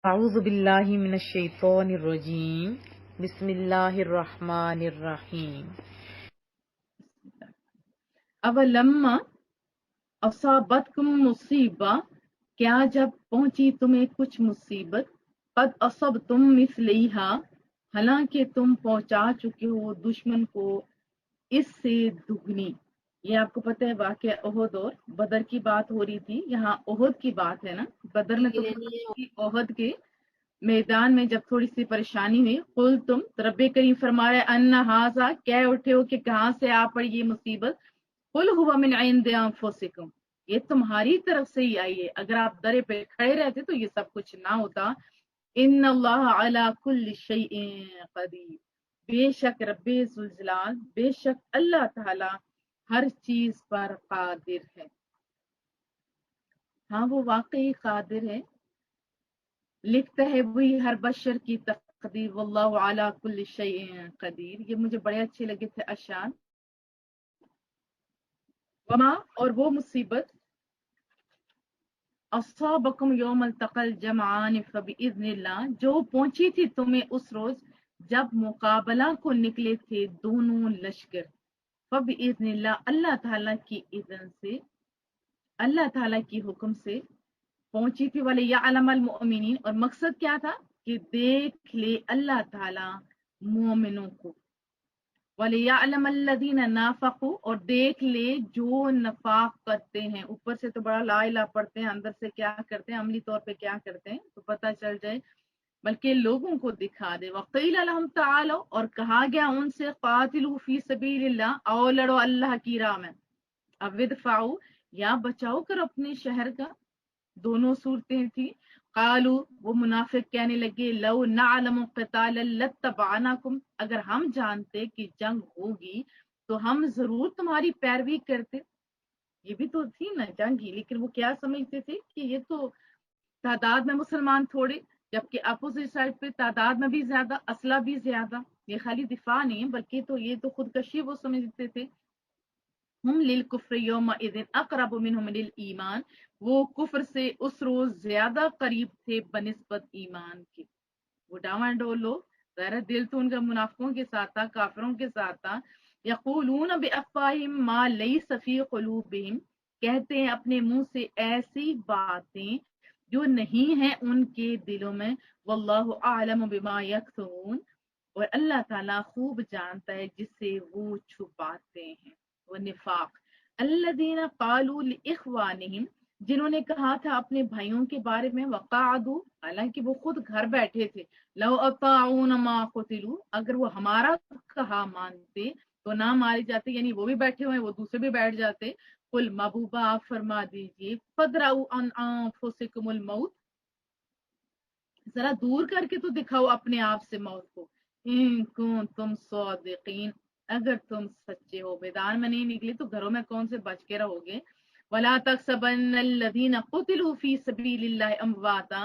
اعوذ باللہ من الشیطان الرجیم بسم اللہ الرحمن الرحیم اولما اصابتکم مصیبہ، کیا جب پہنچی تمہیں کچھ مصیبت، قد اصبتم مثلیہا، حالانکہ تم پہنچا چکے ہو دشمن کو اس سے دگنی۔ یہ آپ کو پتہ ہے واقعہ احد اور بدر کی بات ہو رہی تھی، یہاں احد کی بات ہے نا۔ بدر میں تو احد کے میدان میں جب تھوڑی سی پریشانی ہوئی، قل تم رب کریم فرما رہے ان ہاذا، کہہ اٹھے ہو کہ کہاں سے آ پڑی یہ مصیبت، قل هو من عند انفسکم، یہ تمہاری طرف سے ہی آئی ہے، اگر آپ درے پہ کھڑے رہتے تو یہ سب کچھ نہ ہوتا۔ ان اللہ علی کل شیء قدیر، بے شک رب ذوالجلال، بے شک اللہ تعالی ہر چیز پر قادر ہے۔ ہاں وہ واقعی قادر ہے، لکھتا ہے وہی ہر بشر کی تقدیر، واللہ علی کل شیء قدیر۔ یہ مجھے بڑے اچھے لگے تھے اشعار۔ وما، اور وہ مصیبت، اصابکم یوم التقى الجمعان فبإذن اللہ، جو پہنچی تھی تمہیں اس روز جب مقابلہ کو نکلے تھے دونوں لشکر، فبإذن اللہ، اللہ تعالیٰ کی اذن سے، اللہ تعالیٰ کی حکم سے پہنچی تھی۔ وَلِيَعْلَمَ الْمُؤْمِنِينَ، اور مقصد کیا تھا کہ دیکھ لے اللہ تعالیٰ مومنوں کو، وَلِيَعْلَمَ الَّذِينَ نَافَقُوا، اور دیکھ لے جو نفاق کرتے ہیں، اوپر سے تو بڑا لا الہ پڑھتے ہیں، اندر سے کیا کرتے ہیں، عملی طور پہ کیا کرتے ہیں تو پتہ چل جائے، بلکہ لوگوں کو دکھا دے۔ وَقِيلَ لَهُمْ تَعَالَوْا، اور کہا گیا ان سے، قَاتِلُوا فِي سَبِيلِ اللَّهِ، آؤ لڑو اللہ کی راہ میں، اب ادفعوا، یا بچاؤ کر اپنے شہر کا، دونوں صورتیں تھی۔ قالو، وہ منافق کہنے لگے، لو نعلم قتالا لاتبعناکم، اگر ہم جانتے کہ جنگ ہوگی تو ہم ضرور تمہاری پیروی کرتے۔ یہ بھی تو تھی نا جنگ ہی، لیکن وہ کیا سمجھتے تھے کہ یہ تو تعداد میں مسلمان تھوڑے، جبکہ اپوزٹ سائڈ پہ تعداد میں بھی زیادہ، اسلحہ بھی زیادہ، یہ خالی دفاع نہیں بلکہ تو یہ تو خودکشی وہ سمجھتے تھے۔ ہم للکفر یومئذ اقرب منہم للایمان، وہ کفر سے اس روز زیادہ قریب تھے بنسبت ایمان کے۔ وہ ڈاواڈول لوگ، ظاہر دل تو ان کا منافقوں کے ساتھ تھا، کافروں کے ساتھ تھا۔ یقولون بافواہہم ما لیس فی قلوبہم، کہتے ہیں اپنے منہ سے ایسی باتیں جو نہیں ہیں ان کے دلوں میں۔ واللہ اعلم بما یکتمون، اور اللہ تعالیٰ خوب جانتا ہے جس سے وہ چھپاتے ہیں۔ وہ نفاق، الذین قالوا لاخوانہم، جنہوں نے کہا تھا اپنے بھائیوں کے بارے میں، وقعدوا، حالانکہ وہ خود گھر بیٹھے تھے، لو اطاعونا ما قتلوا، اگر وہ ہمارا کہا مانتے تو نہ مارے جاتے، یعنی وہ بھی بیٹھے ہوئے وہ دوسرے بھی بیٹھ جاتے۔ قل محبوبہ آپ فرما دیجیے، فدرؤوا عن انفسکم الموت، ذرا دور کر کے تو دکھاؤ اپنے آپ سے موت کو، ان کنتم صادقین، اگر تم سچے ہو۔ میدان میں نہیں نکلے تو گھروں میں کون سے بچ کے رہو گے۔ ولا تحسبن الذین قتلوا فی سبیل اللہ امواتا،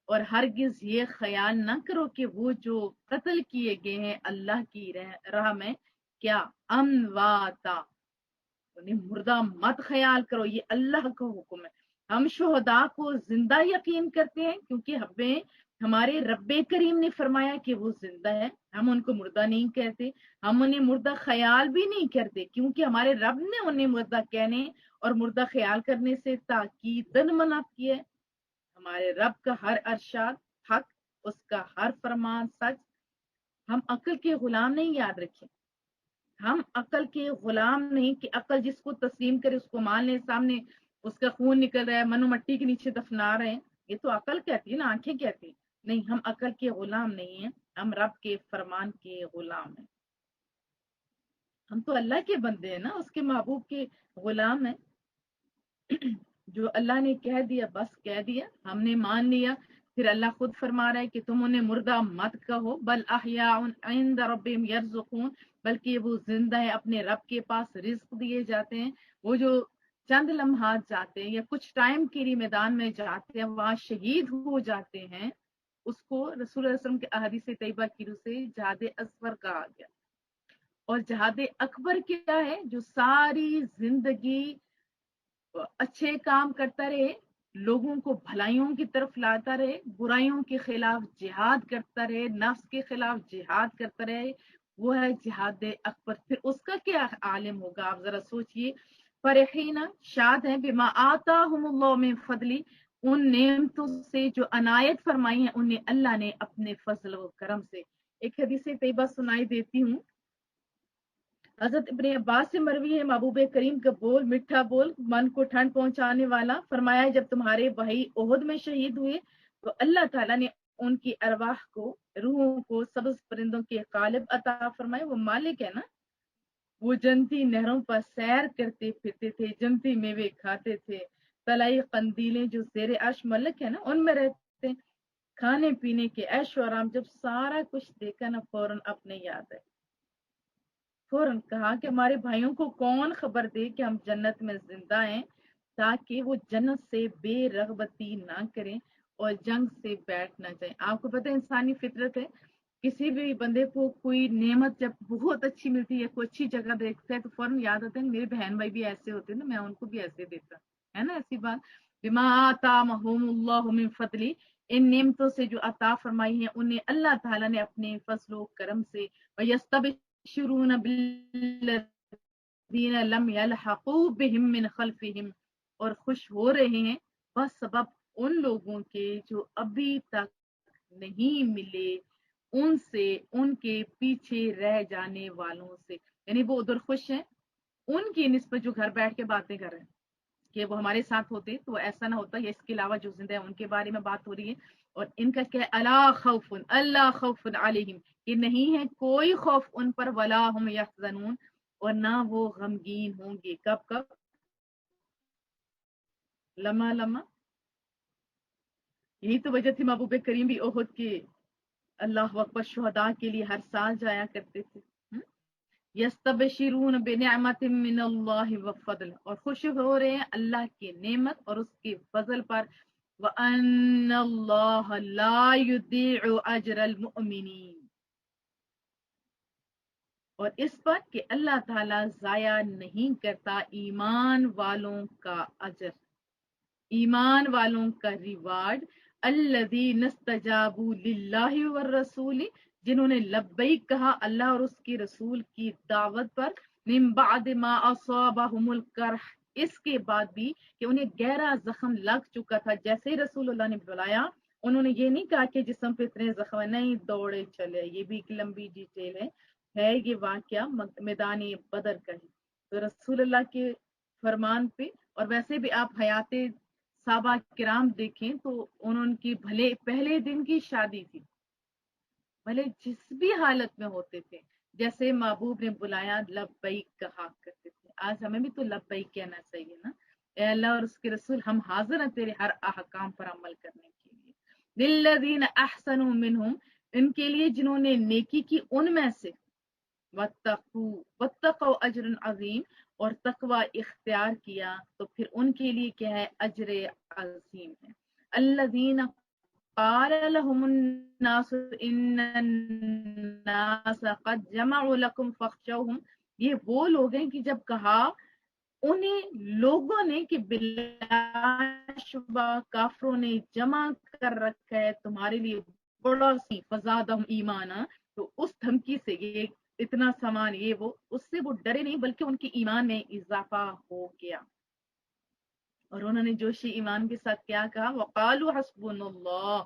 اور ہرگز یہ خیال نہ کرو کہ وہ جو قتل کیے گئے ہیں اللہ کی راہ میں، کیا امواتا، انہیں مردہ مت خیال کرو، یہ اللہ کا حکم ہے۔ ہم شہداء کو زندہ یقین کرتے ہیں کیونکہ ہمارے رب کریم نے فرمایا کہ وہ زندہ ہے، ہم ان کو مردہ نہیں کہتے، ہم انہیں مردہ خیال بھی نہیں کرتے کیونکہ ہمارے رب نے انہیں مردہ کہنے اور مردہ خیال کرنے سے تاکیدن منع کیا ہے۔ ہمارے رب کا ہر ارشاد حق، اس کا ہر فرمان سچ۔ ہم عقل کے غلام نہیں، یاد رکھیں، ہم عقل کے غلام نہیں کہ عقل جس کو تسلیم کرے اس کو مان لیں، سامنے اس کا خون نکل رہا ہے منو مٹی کے نیچے دفنا رہے ہیں، یہ تو عقل کہتی ہے نا، آنکھیں کہتی ہیں۔ نہیں، ہم عقل کے غلام نہیں ہیں، ہم رب کے فرمان کے غلام ہیں۔ ہم تو اللہ کے بندے ہیں نا، اس کے محبوب کے غلام ہیں۔ جو اللہ نے کہہ دیا بس کہہ دیا، ہم نے مان لیا۔ پھر اللہ خود فرما رہا ہے کہ تم انہیں مردہ مت کہو، بل احیاء عند ربهم یرزقون، بلکہ وہ زندہ ہے، اپنے رب کے پاس رزق دیے جاتے ہیں۔ وہ جو چند لمحات جاتے ہیں یا کچھ ٹائم کے لیے میدان میں جاتے ہیں، وہاں شہید ہو جاتے ہیں، اس کو رسول اللہ صلی اللہ علیہ وسلم کے احادیث طیبہ کی روح سے جہاد اصغر کہا گیا۔ اور جہاد اکبر کیا ہے؟ جو ساری زندگی اچھے کام کرتا رہے لوگوں کو بھلائیوں کی طرف لاتا رہے، برائیوں کے خلاف جہاد کرتا رہے، نفس کے خلاف جہاد کرتا رہے، وہ ہے جہاد اکبر۔ پھر اس کا کیا عالم ہوگا، آپ ذرا سوچئے۔ فرحین شاد ہیں، بما آتاہم اللہ من فضلی، ان نعمتوں سے جو عنایت فرمائی ہیں انہیں اللہ نے اپنے فضل و کرم سے۔ ایک حدیث طیبہ سنائی دیتی ہوں، حضرت ابن عباس سے مروی ہے، محبوب کریم کا بول میٹھا بول، من کو ٹھنڈ پہنچانے والا، فرمایا جب تمہارے بھائی احد میں شہید ہوئے تو اللہ تعالیٰ نے ان کی ارواح کو، روحوں کو سبز پرندوں کے قالب عطا فرمائے۔ وہ مالک ہے نا، وہ جنتی نہروں پر سیر کرتے پھرتے تھے، جنتی میوے کھاتے تھے، طلائی قندیلیں جو زیر عرش ملک ہے نا ان میں رہتے، کھانے پینے کے عیش و آرام۔ جب سارا کچھ دیکھا نا فوراً اپنے یاد ہے، فوراً کہا کہ ہمارے بھائیوں کو کون خبر دے کہ ہم جنت میں زندہ ہیں، تاکہ وہ جنت سے بے رغبتی نہ کریں اور جنگ سے بیٹھ نہ جائیں۔ آپ کو پتہ ہے انسانی فطرت ہے، کسی بھی بندے کو کوئی نعمت جب بہت اچھی ملتی ہے، کوئی اچھی جگہ دیکھتا ہے تو فوراً یاد آتا ہے میرے بہن بھائی بھی ایسے ہوتے ہیں نا، میں ان کو بھی ایسے دیتا ہے نا، ایسی بات۔ بما آتاہم اللہ من فضلی، ان نعمتوں سے جو عطا فرمائی ہیں انہیں اللہ تعالیٰ نے اپنے فضل و کرم سے۔ وَيَسْتَبْشِرُونَ بِالَّذِينَ لَمْ يَلْحَقُوا بِهِم مِّنْ خَلْفِهِمْ، اور خوش ہو رہے ہیں بس سبب ان لوگوں کے جو ابھی تک نہیں ملے ان سے، ان کے پیچھے رہ جانے والوں سے، یعنی وہ ادھر خوش ہیں ان کی نسبت جو گھر بیٹھ کے باتیں کر رہے ہیں کہ وہ ہمارے ساتھ ہوتے تو ایسا نہ ہوتا، یا اس کے علاوہ جو زندہ ہے ان کے بارے میں بات ہو رہی ہے۔ اور ان کا کیا ہے، اللہ خوف علیہم، کہ نہیں ہے کوئی خوف ان پر، ولا ہم یحزنون، اور نہ وہ غمگین ہوں گے۔ کب کب؟ لمحہ لمحہ۔ یہی تو وجہ تھی محبوب کریم بھی احد کے اللہ اکبر شہداء کے لیے ہر سال جایا کرتے تھے۔ یستبشرون بنعمت من اللہ وفضل، اور خوش ہو رہے ہیں اللہ کی نعمت اور اس کے فضل پر۔ وَأَنَّ اللَّهَ لَا يُضِيعُ أَجْرَ الْمُؤْمِنِينَ، اور اس پر کہ اللہ تعالیٰ ضائع نہیں کرتا ایمان والوں کا اجر، ایمان والوں کا ریوارڈ۔ الذین استجابوا للہ والرسول، جنہوں نے لبیک کہا اللہ اور اس کے رسول کی دعوت پر، من بعد ما اصابہم القرح، اس کے بعد بھی کہ انہیں گہرا زخم لگ چکا تھا، جیسے ہی رسول اللہ نے بلایا انہوں نے یہ نہیں کہا کہ جسم پہ اتنے زخم ہیں، نہیں دوڑے چلے۔ یہ بھی ایک لمبی ڈیٹیل ہے یہ واقعہ میدان بدر کا ہی۔ تو رسول اللہ کے فرمان پہ، اور ویسے بھی آپ حیات صحابہ کرام دیکھیں تو انہوں کی بھلے پہلے دن کی شادی تھی، بھلے جس بھی حالت میں ہوتے تھے، جیسے محبوب نے بلایا لبیک کہا کرتے تھے۔ آج ہمیں بھی تو لبیک کہنا چاہیے نا، اے اللہ اور اس کے رسول ہم حاضر ہیں تیرے ہر احکام پر عمل کرنے کے لیے۔ للذین احسنوا منہم، ان کے لیے جنہوں نے نیکی کی ان میں سے، واتقوا اجر عظیم، اور تقوی اختیار کیا تو پھر ان کے لیے کیا ہے، اجر عظیم ہے۔ الذین قال لهم الناس ان الناس قد جمعوا لكم فاخشوهم، یہ وہ لوگ ہیں کہ جب کہا انہیں لوگوں نے کہ بلا شبہ کافروں نے جمع کر رکھا ہے تمہارے لیے بڑا سی فزادہم ایمانا، تو اس دھمکی سے، یہ اتنا سامان یہ وہ، اس سے وہ ڈرے نہیں بلکہ ان کی ایمان میں اضافہ ہو گیا، اور انہوں نے جوش ایمان کے ساتھ کیا کہا، وقالوا حسبنا اللہ،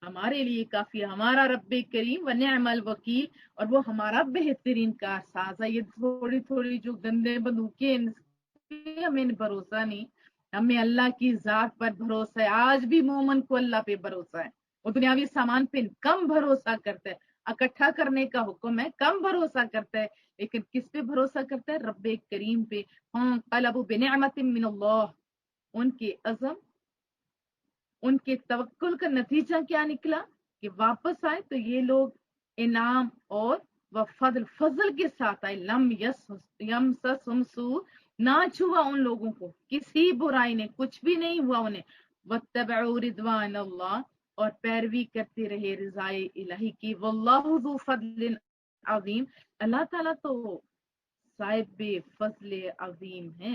ہمارے لیے کافی ہے ہمارا رب کریم، ونعم الوکیل، اور وہ ہمارا بہترین کارساز ہے۔ یہ تھوڑی تھوڑی جو گندے بندوقیں، ہمیں بھروسہ نہیں، ہمیں اللہ کی ذات پر بھروسہ ہے۔ آج بھی مومن کو اللہ پہ بھروسہ ہے، وہ دنیاوی سامان پہ کم بھروسہ کرتا ہے، اکٹھا کرنے کا حکم ہے کم بھروسہ کرتا ہے، لیکن کس پہ بھروسہ کرتا ہے، رب کریم پہ۔ ہم قلبوا بنعمت من اللہ، ان کے عزم، ان کے توکل کا نتیجہ کیا نکلا کہ واپس آئے تو یہ لوگ انعام اور فضل، فضل کے ساتھ آئے۔ لم یمسسہم سوء، نہ چھوا ان لوگوں کو کسی برائی نے، کچھ بھی نہیں ہوا انہیں۔ واتبعوا رضوان اللہ، اور پیروی کرتے رہے رضائے الہی کی۔ واللہ ذو فضل عظیم، اللہ تعالیٰ تو صاحب فضل عظیم ہے۔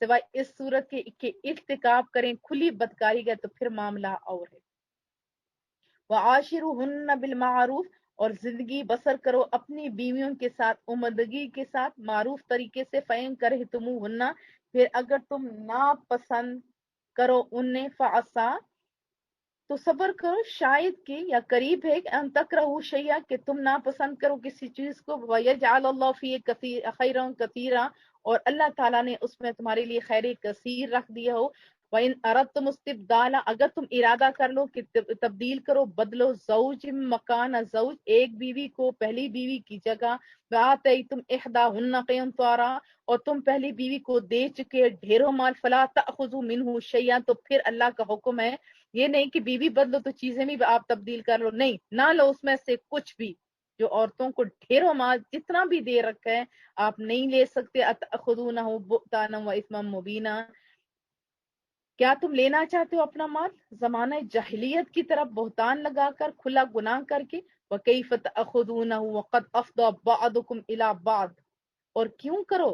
سوائے اس صورت کے کہ ارتکاب کریں کھلی بدکاری کا، تو پھر معاملہ اور ہے۔ وعاشرہن بالمعروف، اور زندگی بسر کرو اپنی بیویوں کے ساتھ عمدگی کے ساتھ، معروف طریقے سے۔ فَإِن كَرِهْتُمُوهُنَّ، پھر اگر تم ناپسند کرو انہیں، فَعَسَىٰ، تو صبر کرو، شاید کہ یا قریب ہے کہ ان تکرہوا شیئا، کہ تم ناپسند کرو کسی چیز کو، وَيَجْعَلَ اللَّهُ فِيهِ خَيْرًا كَثِيرًا، اور اللہ تعالیٰ نے اس میں تمہارے لیے خیر کثیر رکھ دیا ہو۔ وَإِنْ أَرَدْتُمُ اسْتِبْدَالًا، اگر تم ارادہ کر لو کہ تبدیل کرو، بدلو، زوج مکان زوج، ایک بیوی کو پہلی بیوی کی جگہ، وَآتَيْتُمْ إِحْدَاهُنَّ قِنطَارًا، اور تم پہلی بیوی کو دے چکے ڈھیروں مال، فَلَا تَأْخُذُوا مِنْهُ شَيْئًا، تو پھر اللہ کا حکم ہے یہ نہیں کہ بیوی بدلو تو چیزیں بھی آپ تبدیل کر لو، نہیں، نہ لو اس میں سے کچھ بھی۔ جو عورتوں کو ڈھیروں مال جتنا بھی دے رکھا ہے آپ نہیں لے سکتے۔ اتأخذونہ بہتانا و اثما مبینا، کیا تم لینا چاہتے ہو اپنا مال زمانہ جاہلیت کی طرف بہتان لگا کر، کھلا گناہ کر کے؟ وَكَيْفَ تَأْخُذُونَهُ وَقَدْ أَفْضَىٰ بَعْضُكُمْ إِلَىٰ بَعْضٍ، اور کیوں کرو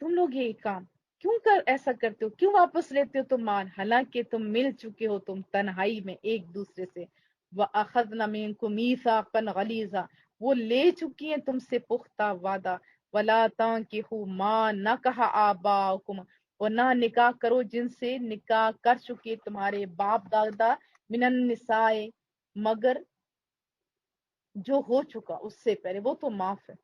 تم لوگ یہ کام، کیوں کر ایسا کرتے ہو، کیوں واپس لیتے ہو تم مال، حالانکہ تم مل چکے ہو تم تنہائی میں ایک دوسرے سے۔ وَأَخَذْنَ مِنْكُم مِيثَاقًا غَلِيظًا، وہ لے چکی ہیں تم سے پختہ وعدہ۔ وَلَا تَنكِحُوا مَا نَكَحَ آبَاؤُكُمْ، اور نہ نکاح کرو جن سے نکاح کر چکے تمہارے باپ دادا، من النساء، مگر جو ہو چکا اس سے پہلے، وہ تو معاف ہے۔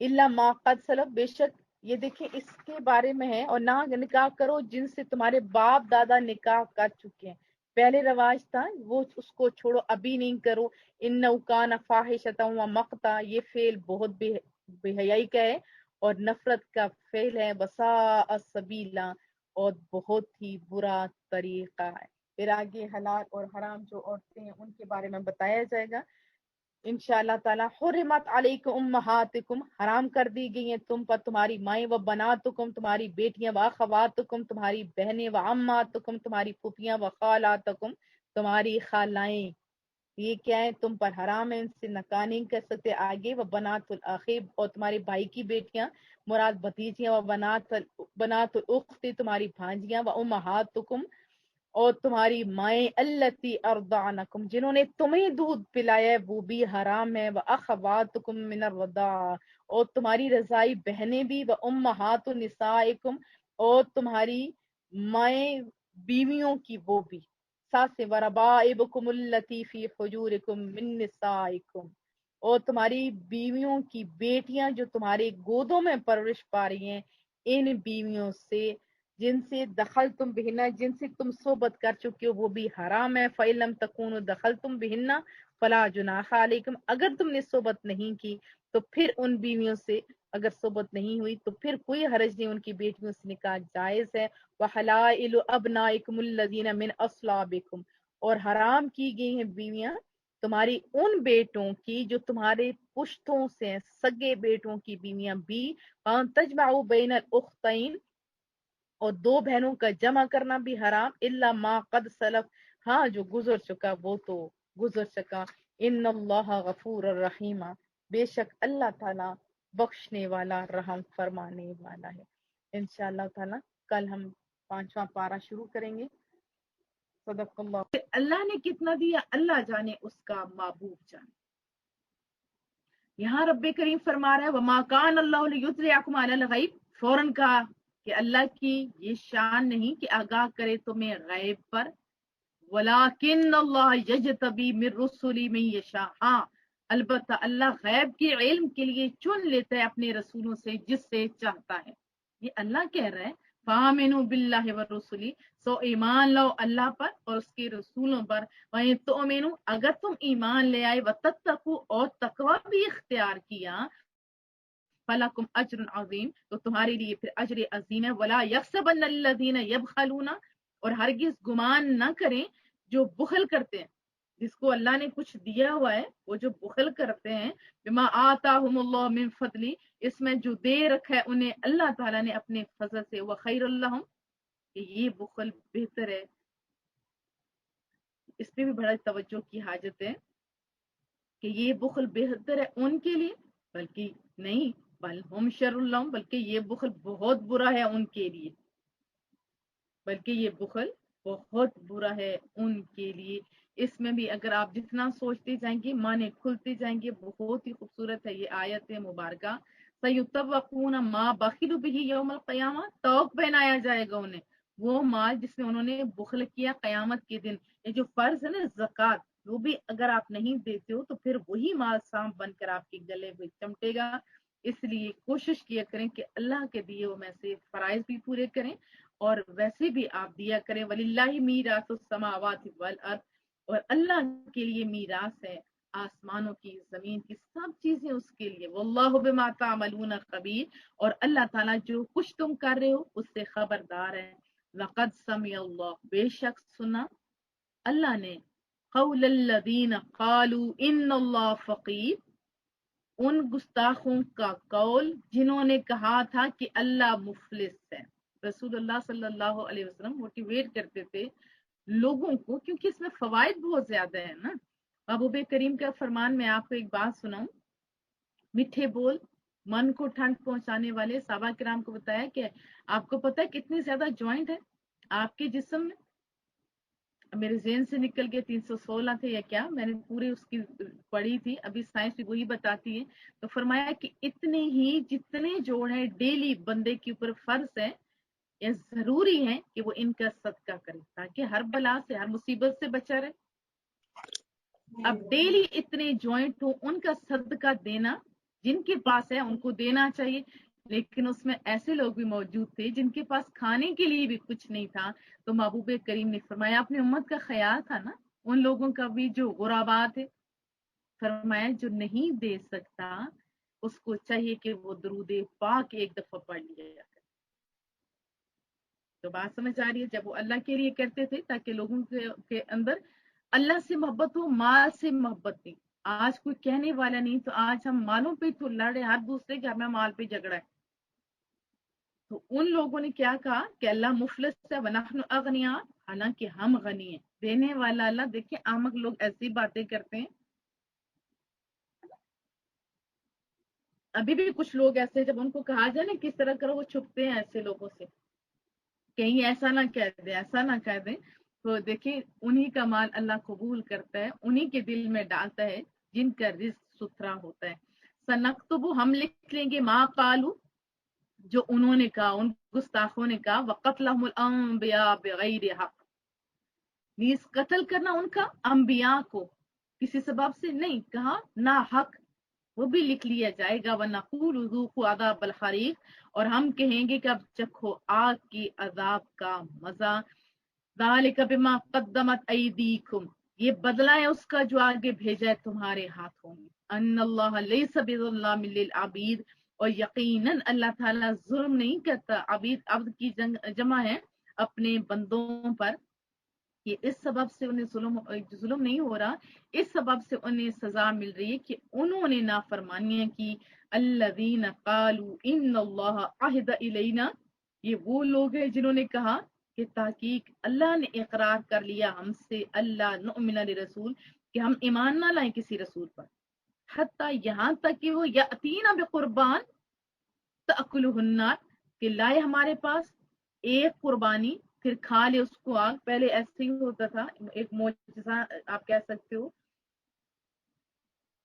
الا ما قد سلف، بے شک یہ دیکھیں اس کے بارے میں ہے، اور نہ نکاح کرو جن سے تمہارے باپ دادا نکاح کر چکے ہیں، پہلے رواج تھا وہ اس کو چھوڑو، ابھی نہیں کرو۔ انہ کان فاحشۃ و مقتا، یہ فعل بہت بے حیائی کا ہے اور نفرت کا فعل ہے، وساء سبیلا، اور بہت ہی برا طریقہ ہے۔ پھر آگے حلال اور حرام جو عورتیں ہیں ان کے بارے میں بتایا جائے گا انشاءاللہ تعالی۔ حرمت علیکم امہاتکم، حرام کر دی گئی ہیں تم پر تمہاری مائیں، و بناتکم، تمہاری بیٹیاں، و اخواتکم، تمہاری بہنیں، و عماتکم، تمہاری پھوپھیاں، و خالاتکم، تمہاری خالائیں، یہ کیا ہے تم پر حرام ہے، ان سے نکاح نہیں کر سکتے۔ آگے وہ بنات الاخی، اور تمہاری بھائی کی بیٹیاں مراد بھتیجیاں، و بنات الاخت، تمہاری بھانجیاں، و امہاتکم، اور تمہاری مائیں، التی ارضعنکم، جنہوں نے تمہیں دودھ پلایا ہے، وہ بھی حرام ہے۔ واخواتکم من الرضاع، اور تمہاری رضائی بہنیں بھی، و امہات نسائکم، اور تمہاری مائیں بیویوں کی وہ بھی، ساتھ سے وربائبکم التی فی حجورکم من نسائکم، اور تمہاری بیویوں کی بیٹیاں جو تمہارے گودوں میں پرورش پا رہی ہیں، ان بیویوں سے جن سے دخل تم بہنہ، جن سے تم صحبت کر چکے ہو، وہ بھی حرام ہے۔ فَإِن لَمْ تَكُونُوا دَخَلْتُمْ بِهِنَّ فَلَا جُنَاحَ عَلَيْكُمْ، اگر تم نے صحبت نہیں کی تو پھر ان بیویوں سے اگر صحبت نہیں ہوئی تو پھر کوئی حرج نہیں، ان کی بیٹیوں سے نکاح جائز ہے۔ وَحَلَائِلُ أَبْنَائِكُمُ الَّذِينَ مِنْ أَصْلَابِكُمْ، اور حرام کی گئی ہیں بیویاں تمہاری ان بیٹوں کی جو تمہارے پشتوں سے ہیں، سگے بیٹوں کی بیویاں بھی۔ وَأَن تَجْمَعُوا بَيْنَ الْأُخْتَيْنِ، اور دو بہنوں کا جمع کرنا بھی حرام۔ الا ما قد سلف، ہاں جو گزر چکا وہ تو گزر چکا۔ ان اللہ غفور الرحیم، بے شک اللہ تعالی بخشنے والا رحم فرمانے والا ہے۔ انشاءاللہ تعالی کل ہم 5واں پارہ شروع کریں گے۔ صدق اللہ۔ اللہ نے کتنا دیا اللہ جانے، اس کا محبوب جانے۔ یہاں رب کریم فرما رہا ہے وما کان اللہ لیطلعکم علی الغیب، فوراً کہا کہ اللہ کی یہ شان نہیں کہ آگاہ کرے تمہیں غیب پر، ولیکن اللہ یجتبی من رسلی من یشاء، ہاں البتہ اللہ غیب کے علم کے لیے چن لیتا ہے اپنے رسولوں سے جس سے چاہتا ہے۔ یہ اللہ کہہ رہا ہے فآمنوا باللہ والرسلی، سو ایمان لاؤ اللہ پر اور اس کے رسولوں پر۔ وَإِن تُؤْمِنُوا، اگر تم ایمان لے آئے، وَتَتَّقُوا، اور تقوی بھی اختیار کیا، فَلَكُمْ أَجْرٌ عَظِيمٌ، تو تمہارے لیے پھر اجر عظیم ہے۔ وَلَا يَحْسَبَنَّ الَّذِينَ يَبْخَلُونَ، اور ہرگز گمان نہ کریں جو بخل کرتے ہیں، جس کو اللہ نے کچھ دیا ہوا ہے وہ جو بخل کرتے ہیں، بما آتاہم اللہ من فضلی، اس میں جو دے رکھا ہے انہیں اللہ تعالیٰ نے اپنے فضل سے، وخیر اللہم، کہ یہ بخل بہتر ہے۔ اس پہ بھی بڑا توجہ کی حاجت ہے کہ یہ بخل بہتر ہے ان کے لیے، بلکہ نہیں، بل ہم شر لہم، بلکہ یہ بخل بہت برا ہے ان کے لیے، بلکہ یہ بخل بہت برا ہے ان کے لیے۔ اس میں بھی اگر آپ جتنا سوچتے جائیں گے معنی کھلتے جائیں گے۔ بہت ہی خوبصورت ہے یہ آیت مبارکہ۔ سَيُطَوَّقُونَ مَا بَخِلُوا بِهِ یوم القیامہ، توق پہنایا جائے گا انہیں وہ مال جس میں انہوں نے بخل کیا قیامت کے دن۔ یہ جو فرض ہے نا زکوٰۃ، وہ بھی اگر آپ نہیں دیتے ہو تو پھر وہی مال سانپ بن کر آپ کے گلے میں چمٹے گا۔ اس لیے کوشش کیا کریں کہ اللہ کے دیے میں سے فرائض بھی پورے کریں اور ویسے بھی آپ دیا کریں۔ وَلِلَّهِ مِيرَاثُ السَّمَاوَاتِ وَالْأَرْضِ، اور اللہ کے لیے میراث ہے آسمانوں کی زمین کی سب چیزیں اس کے لیے۔ واللہ بما تعملون خبیر، اور اللہ تعالیٰ جو کچھ تم کر رہے ہو اس سے خبردار ہے۔ لقد سمع اللہ، بے شک سنا اللہ نے، قول الذین قالوا ان اللہ فقیر، ان گستاخوں کا قول جنہوں نے کہا تھا کہ اللہ مفلس ہے۔ رسول اللہ صلی اللہ علیہ وسلم موٹیویٹ کرتے تھے لوگوں کو، کیونکہ اس میں فوائد بہت زیادہ ہیں نا۔ محبوب کریم کا فرمان، میں آپ کو ایک بات سناؤں، میٹھے بول من کو ٹھنڈ پہنچانے والے۔ صحابہ کرام کو بتایا کہ آپ کو پتہ ہے کتنے زیادہ جوائنٹ ہے آپ کے جسم میں؟ میرے ذہن سے نکل گئے 316 تھے یا کیا، میں نے پوری اس کی پڑھی تھی، ابھی سائنس بھی وہی بتاتی ہے۔ تو فرمایا کہ اتنے ہی جتنے جوڑ ہیں ڈیلی بندے کے اوپر فرض ہے یا ضروری ہے کہ وہ ان کا صدقہ کرے تاکہ ہر بلا سے ہر مصیبت سے بچا رہے۔ اب ڈیلی اتنے جوائنٹ ہو ان کا صدقہ دینا، جن کے پاس ہے ان کو دینا چاہیے، لیکن اس میں ایسے لوگ بھی موجود تھے جن کے پاس کھانے کے لیے بھی کچھ نہیں تھا۔ تو محبوب کریم نے فرمایا اپنی امت کا خیال تھا نا، ان لوگوں کا بھی جو غربات ہے، فرمایا جو نہیں دے سکتا اس کو چاہیے کہ وہ درود پاک ایک دفعہ پڑھ لیا جائے۔ تو بات سمجھ آ رہی ہے، جب وہ اللہ کے لیے کرتے تھے تاکہ لوگوں کے اندر اللہ سے محبت ہو، مال سے محبت نہیں۔ آج کوئی کہنے والا نہیں، تو آج ہم مالوں پہ تو لڑے، ہر دوسرے کے ہمیں مال پہ جھگڑا ہے۔ تو ان لوگوں نے کیا کہا کہ اللہ مفلس ہے، وَنَحْنُ أَغْنِيَاء، حالانکہ ہم غنی ہیں، دینے والا اللہ۔ دیکھیں آمک لوگ ایسی باتیں کرتے ہیں، ابھی بھی کچھ لوگ ایسے جب ان کو کہا جائے نا کس طرح کرو وہ چھپتے ہیں ایسے لوگوں سے، کہیں ایسا نہ کہہ دیں ایسا نہ کہہ دیں۔ تو دیکھیں انہی کا مال اللہ قبول کرتا ہے، انہی کے دل میں ڈالتا ہے جن کا رزق ستھرا ہوتا ہے۔ سنکتب، ہم لکھ لیں گے، ما قالو، جو انہوں نے کہا، ان گستاخوں نے کہا، وقتلہم الانبیاء بغیر حق، نیز قتل کرنا ان کا انبیاء کو کسی سبب سے نہیں، کہا نہ حق، وہ بھی لکھ لیا جائے گا۔ وَنَقُولُ ذُوقُوا عَذَابَ الْحَرِيقِ، اور ہم کہیں گے کہ اب چکھو آگ کی عذاب کا مزہ۔ ذَلِكَ بِمَا قَدَّمَتْ أَيْدِيكُمْ، یہ بدلہ ہے اس کا جو آگے بھیجا ہے تمہارے ہاتھوں میں۔ ان اللہ لیس بظلام للعبید، اور یقیناً اللہ تعالیٰ ظلم نہیں کرتا۔ عبید عبد کی جمع ہے اپنے بندوں پر، کہ اس سبب سے انہیں ظلم نہیں ہو رہا، اس سبب سے انہیں سزا مل رہی ہے کہ انہوں نے نافرمانیاں کی۔ الذین قالوا ان اللہ عہد الینا، یہ وہ لوگ ہیں جنہوں نے کہا کہ تحقیق اللہ نے اقرار کر لیا ہم سے، اللہ نؤمن لرسول، کہ ہم ایمان نہ لائیں کسی رسول پر، حتیٰ یہاں تک کہ وہ یاتینا بقربان تأکلہ النار، کہ لائے ہمارے پاس ایک قربانی پھر کھا لے اس کو آگ۔ پہلے ایسے ہی ہوتا تھا، ایک معجزہ آپ کہہ سکتے ہو،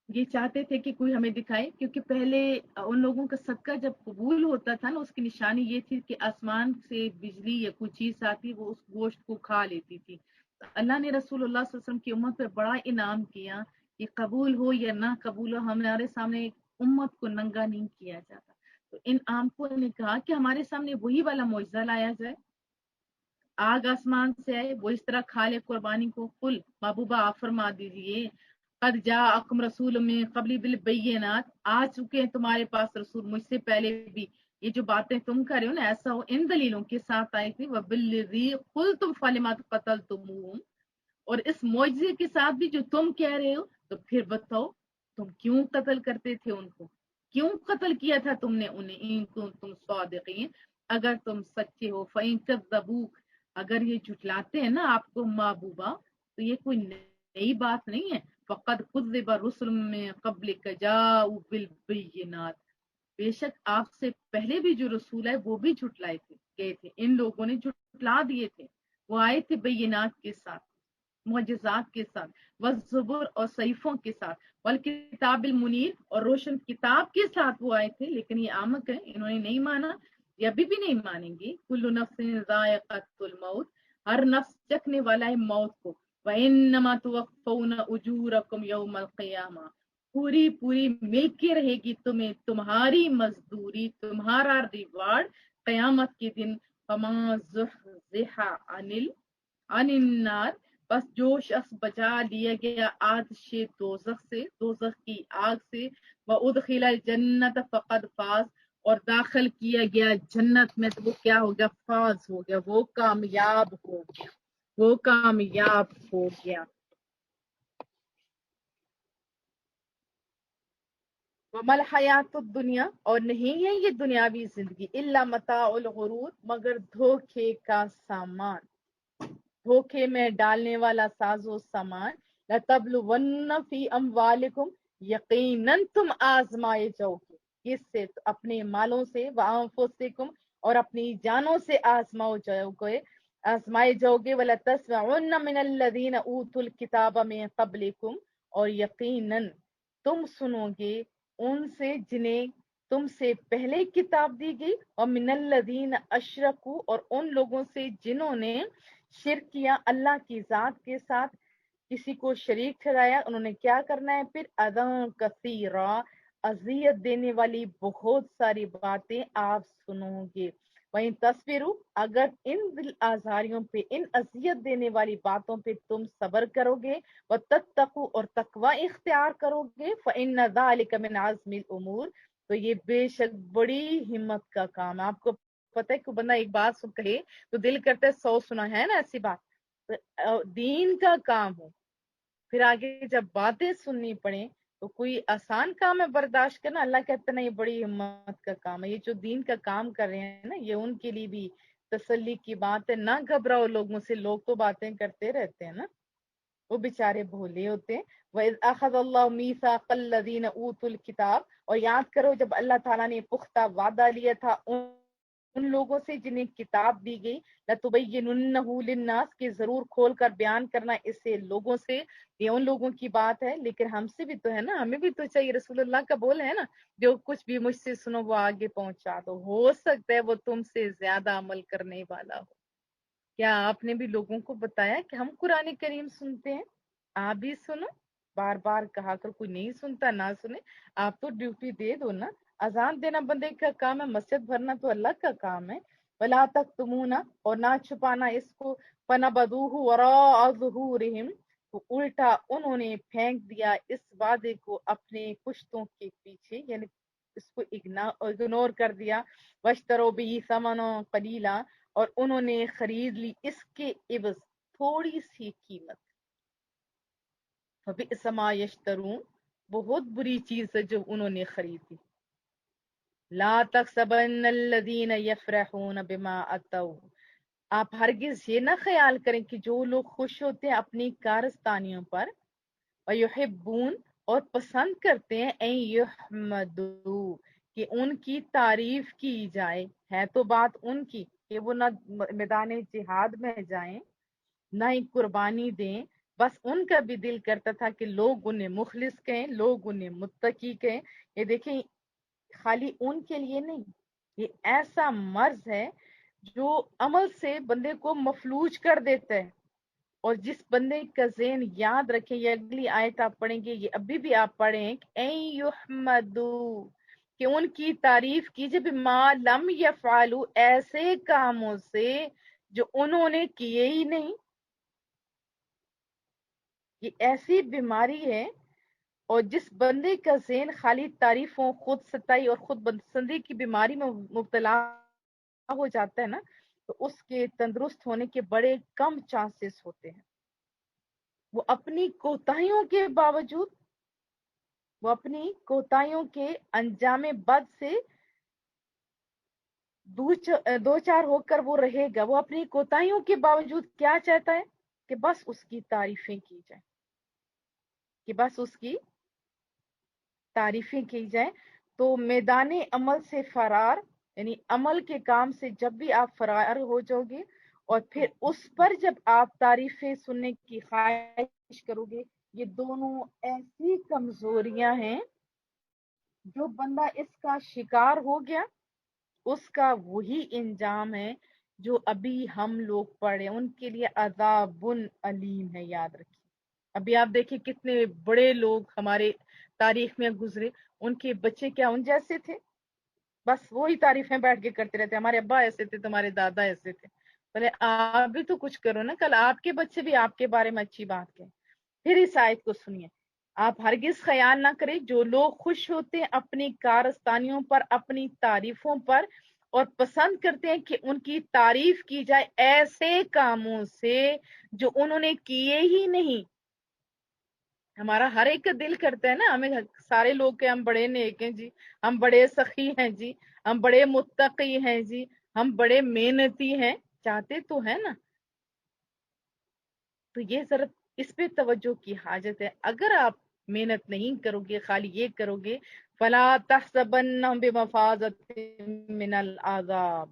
یہ چاہتے تھے کہ کوئی ہمیں دکھائے، کیونکہ پہلے ان لوگوں کا صدقہ جب قبول ہوتا تھا نا، اس کی نشانی یہ تھی کہ آسمان سے بجلی یا کوئی چیز آتی وہ اس گوشت کو کھا لیتی تھی۔ تو اللہ نے رسول اللہ صلی اللہ علیہ وسلم کی امت پہ بڑا انعام کیا کہ قبول ہو یا نہ قبول ہو، ہمارے سامنے امت کو ننگا نہیں کیا جاتا۔ تو ان آمکوں نے کہا کہ ہمارے سامنے وہی والا معجزہ لایا جائے، آگ آسمان سے آئے، وہ اس طرح کھا لے قربانی کو۔ قل، محبوبہ آپ فرما دیجیے، قد جاءکم رسول من قبل بالبینات، آ چکے ہیں تمہارے پاس رسول مجھ سے پہلے بھی، یہ جو باتیں تم کر رہے ہو نا ایسا ہو، ان دلیلوں کے ساتھ آئی تھی۔ وبالذی قلتم فلم قتلتموہم، اور اس معجزے کے ساتھ بھی جو تم کہہ رہے ہو، تو پھر بتاؤ تم کیوں قتل کرتے تھے ان کو، کیوں قتل کیا تھا تم نے انہیں، ان کنتم صادقین، اگر تم سچے ہو۔ فإن کذبوک، اگر یہ جھٹلاتے ہیں نا آپ کو محبوبہ، تو یہ کوئی نئی بات نہیں ہے۔ فقد کذب رسل من قبلک جاؤوا بالبینات، بے شک آپ سے پہلے بھی جو رسول ہے وہ بھی جھٹلائے گئے تھے، ان لوگوں نے جھٹلا دیے تھے، وہ آئے تھے بینات کے ساتھ، معجزات کے ساتھ، والزبر اور صحیفوں کے ساتھ، والکتاب المنیر اور روشن کتاب کے ساتھ وہ آئے تھے، لیکن یہ آمق ہے، انہوں نے نہیں مانا، یہ ابھی بھی نہیں مانیں گے۔ کل نفس ذائقۃ الموت، ہر نفس چکھنے والا ہے موت کو، وَإِنَّمَا تُوَفَّوْنَ أُجُورَكُمْ يَوْمَ الْقِيَامَةِ، پوری پوری مل کے رہے گی تمہیں تمہاری مزدوری، تمہارا ریوارڈ قیامت کے دن۔ فَمَا زُحْزِحَ عَنِ النَّارِ، بس جو شخص بچا لیا گیا آتش دوزخ سے، دوزخ کی آگ سے، وَأُدْخِلَ الْجَنَّةَ فَقَدْ فَازَ، اور داخل کیا گیا جنت میں تو وہ کیا ہو گیا؟ فاز ہو گیا، وہ کامیاب ہو گیا، وہ کامیاب ہو گیا۔ وَمَا الْحَيَاةُ الدُّنْيَا، اور نہیں ہے یہ دنیاوی زندگی، إِلَّا مَتَاعُ الْغُرُورِ، مگر دھوکے کا سامان، دھوکے میں ڈالنے والا ساز و سامان۔ لَتَبْلُوَنَّ فِي أَمْوَالِكُمْ، یقیناً تم آزمائے جاؤ گے، کس سے؟ اپنے مالوں سے، وَأَنفُسِكُمْ، اور اپنی جانوں سے آزمائے جاؤ گے، وَلَتَسْمَعُنَّ مِنَ الَّذِينَ أُوتُوا الْكِتَابَ مِن قَبْلِكُمْ، اور یقیناً تم سنو گے ان سے جنہیں تم سے پہلے کتاب دی گئی، اور من الذین اشرکوا، اور ان لوگوں سے جنہوں نے شرک کیا اللہ کی ذات کے ساتھ، کسی کو شریک ٹھہرایا، انہوں نے کیا کرنا ہے پھر؟ اذًا کثیرا، اذیت دینے والی بہت ساری باتیں آپ سنو گے۔ وہیں تصویروں، اگر ان دل آزاریوں پہ، ان اذیت دینے والی باتوں پہ تم صبر کرو گے، وتتقوا، اور تقوی اختیار کرو گے، فإن ذلک من عزم الامور، تو یہ بے شک بڑی ہمت کا کام ہے۔ آپ کو پتہ ہے کہ بندہ ایک بات سن کہے تو دل کرتا ہے 100 سنا ہے نا، ایسی بات دین کا کام ہو، پھر آگے جب باتیں سننی پڑیں تو کوئی آسان کام ہے برداشت کرنا؟ اللہ کہتے ہیں یہ بڑی ہمت کا کام ہے۔ یہ جو دین کا کام کر رہے ہیں نا، یہ ان کے لیے بھی تسلی کی بات ہے، نہ گھبراؤ لوگوں سے، لوگ تو باتیں کرتے رہتے ہیں نا، وہ بیچارے بھولے ہوتے ہیں۔ وَإِذْ أَخَذَ اللَّهُ مِيثَاقَ الَّذِينَ أُوتُوا الْكِتَابَ، اور یاد کرو جب اللہ تعالیٰ نے پختہ وعدہ لیا تھا ان لوگوں سے جنہیں کتاب دی گئی، لَتُبَيِّنُنَّهُ لِلنَّاسِ، کہ ضرور کھول کر بیان کرنا اسے لوگوں سے، یہ ان لوگوں کی بات ہے، لیکن ہم سے بھی تو ہے نا، ہمیں بھی تو چاہیے، رسول اللہ کا بول ہے نا، جو کچھ بھی مجھ سے سنو وہ آگے پہنچا دو، ہو سکتا ہے وہ تم سے زیادہ عمل کرنے والا ہو۔ کیا آپ نے بھی لوگوں کو بتایا کہ ہم قرآن کریم سنتے ہیں؟ آپ بھی سنو، بار بار کہا کر کوئی نہیں سنتا نہ سنے، آپ تو ڈیوٹی دے دو نا، اذان دینا بندے کا کام ہے، مسجد بھرنا تو اللہ کا کام ہے۔ ولا تکتمونا، اور نہ چھپانا اس کو، فنبذوہ وراء ظہورہم، تو الٹا انہوں نے پھینک دیا اس وعدے کو اپنے پشتوں کے پیچھے، یعنی اس کو اگنور کر دیا، واشتروا بہ ثمنا قلیلا، اور انہوں نے خرید لی اس کے عوض تھوڑی سی قیمت۔ فبئس ما یشترون، بہت بری چیز ہے جو انہوں نے خریدی۔ لا تحسبن الذین یفرحون بما اتوا، آپ ہرگز یہ نہ خیال کریں کہ جو لوگ خوش ہوتے ہیں اپنی کارستانیوں پر، ویحبون، اور پسند کرتے ہیں، ان یحمدو، کہ ان کی تعریف کی جائے، ہے تو بات ان کی کہ وہ نہ میدان جہاد میں جائیں نہ ہی قربانی دیں، بس ان کا بھی دل کرتا تھا کہ لوگ انہیں مخلص کہیں، لوگ انہیں متقی کہیں۔ یہ دیکھیں خالی ان کے لیے نہیں، یہ ایسا مرض ہے جو عمل سے بندے کو مفلوج کر دیتا ہے، اور جس بندے کا ذہن یاد رکھیں، یہ اگلی آیت آپ پڑھیں گے، یہ ابھی بھی آپ پڑھیں، اے یحمدو، کہ ان کی تعریف کیجئے، بما لم یفعلوا، ایسے کاموں سے جو انہوں نے کیے ہی نہیں۔ یہ ایسی بیماری ہے، اور جس بندے کا ذہن خالی تعریفوں، خود ستائی اور خود پسندی کی بیماری میں مبتلا ہو جاتا ہے نا، تو اس کے تندرست ہونے کے بڑے کم چانسز ہوتے ہیں۔ وہ اپنی کوتاہیوں کے باوجود، وہ اپنی کوتاہیوں کے انجام بد سے دو چار ہو کر وہ رہے گا، وہ اپنی کوتاہیوں کے باوجود کیا چاہتا ہے؟ کہ بس اس کی تعریفیں کی جائیں، کہ بس اس کی تعریفیں کی جائیں۔ تو میدان عمل سے فرار یعنی عمل کے کام سے جب بھی آپ فرار ہو جاؤ گے اور پھر اس پر جب آپ تعریفیں سننے کی خواہش کرو گے، یہ دونوں ایسی کمزوریاں ہیں جو بندہ اس کا شکار ہو گیا اس کا وہی انجام ہے جو ابھی ہم لوگ پڑھے، ان کے لیے عذاب علیم ہے، یاد رکھیے۔ ابھی آپ دیکھیں کتنے بڑے لوگ ہمارے تاریخ میں گزرے، ان کے بچے کیا ان جیسے تھے؟ بس وہی تعریفیں بیٹھ کے کرتے رہتے، ہمارے ابا ایسے تھے، تمہارے دادا ایسے تھے۔ بولے آپ بھی تو کچھ کرو نا، کل آپ کے بچے بھی آپ کے بارے میں اچھی بات کہیں۔ پھر اس آیت کو سنیے، آپ ہرگز خیال نہ کریں جو لوگ خوش ہوتے ہیں اپنی کارستانیوں پر، اپنی تعریفوں پر، اور پسند کرتے ہیں کہ ان کی تعریف کی جائے ایسے کاموں سے جو انہوں نے کیے ہی نہیں۔ ہمارا ہر ایک کا دل کرتا ہے نا، ہمیں سارے لوگ کہ ہم بڑے نیک ہیں جی، ہم بڑے سخی ہیں جی، ہم بڑے متقی ہیں جی، ہم بڑے محنتی ہیں، چاہتے تو ہے نا۔ تو یہ ذرا اس پہ توجہ کی حاجت ہے۔ اگر آپ محنت نہیں کرو گے، خالی یہ کرو گے، فلا تحسبنہم بمفازۃ من العذاب،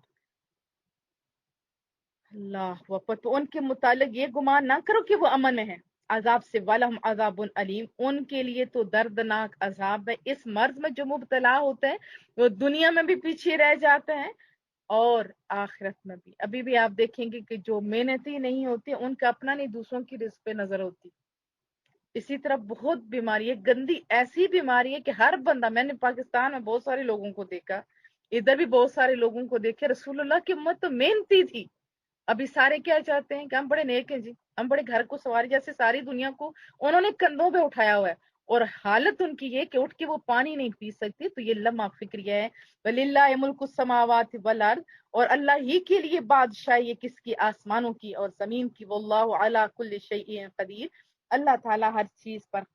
اللہ اکبر، تو ان کے متعلق یہ گمان نہ کرو کہ وہ امن میں ہیں عذاب سے، وَلَهُمْ عَذَابٌ علیم، ان کے لیے تو دردناک عذاب ہے۔ اس مرض میں جو مبتلا ہوتے ہیں وہ دنیا میں بھی پیچھے رہ جاتے ہیں اور آخرت میں بھی۔ ابھی بھی آپ دیکھیں گے کہ جو محنتی نہیں ہوتے ان کا اپنا نہیں دوسروں کی رزق پہ نظر ہوتی۔ اسی طرح بہت بیماری ہے، گندی ایسی بیماری ہے کہ ہر بندہ، میں نے پاکستان میں بہت سارے لوگوں کو دیکھا، ادھر بھی بہت سارے لوگوں کو دیکھے، رسول اللہ کی امت تو محنتی تھی، ابھی سارے کیا چاہتے ہیں کہ ہم بڑے نیک ہیں جی، ہم بڑے گھر کو سواری، جیسے ساری دنیا کو انہوں نے کندھوں پہ اٹھایا ہوا ہے، اور حالت ان کی یہ کہ اٹھ کے وہ پانی نہیں پی سکتی۔ تو یہ لمحہ فکریہ ہے، وَلِلَّهِ مُلْكُ السَّمَاوَاتِ وَالْأَرْضِ، اور اللہ ہی کے لیے بادشاہی ہے کس کی؟ آسمانوں کی اور زمین کی، وَاللَّهُ عَلَى كُلِّ شَيْءٍ قدیر، اللہ تعالیٰ ہر چیز پر